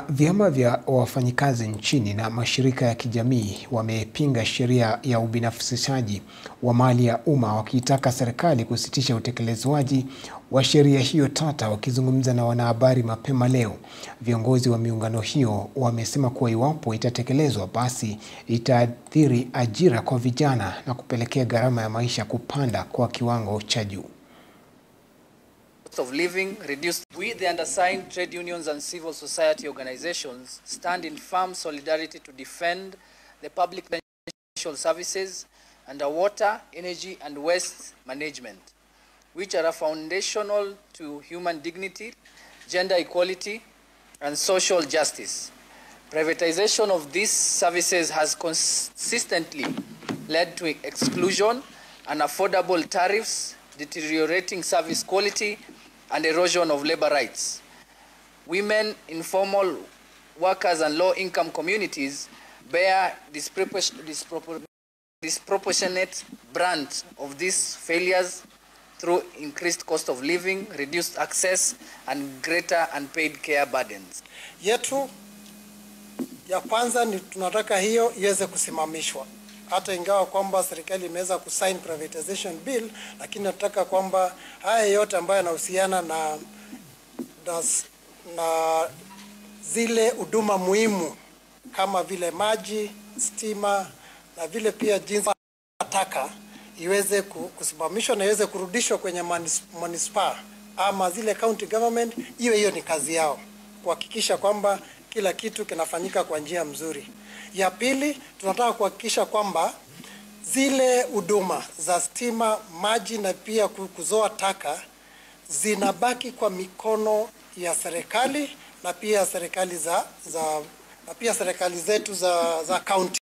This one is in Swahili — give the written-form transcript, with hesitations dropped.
Vyama vya wafanyikazi nchini na mashirika ya kijamii wamepinga sheria ya ubinafsishaji wa mali ya umma, wakiitaka serikali kusitisha utekelezwaji wa sheria hiyo tata. Wakizungumza na wanahabari mapema leo, viongozi wa miungano hiyo wamesema kuwa iwapo itatekelezwa, basi itaathiri ajira kwa vijana na kupelekea gharama ya maisha kupanda kwa kiwango cha juu. Of living reduced. We, the undersigned trade unions and civil society organizations, stand in firm solidarity to defend the public essential services under water, energy and waste management, which are foundational to human dignity, gender equality and social justice. Privatization of these services has consistently led to exclusion, unaffordable tariffs, deteriorating service quality and erosion of labor rights. Women, informal workers and low-income communities bear disproportionate brunt of these failures through increased cost of living, reduced access and greater unpaid care burdens. Yetu ya kwanza ni tunataka hiyo iweze kusimamishwa. Hata ingawa kwamba serikali imeweza kusign privatization bill, lakini nataka kwamba haya yote ambayo yanahusiana na zile huduma muhimu kama vile maji, stima na vile pia jinsi taka iweze kusimamishwa na iweze kurudishwa kwenye manispaa ama zile county government. Hiyo ni kazi yao kuhakikisha kwamba kila kitu kinafanyika kwa njia mzuri. Ya pili, tunataka kuhakikisha kwamba zile huduma za stima, maji na pia kuzoa taka zinabaki kwa mikono ya serikali na pia serikali zetu za county.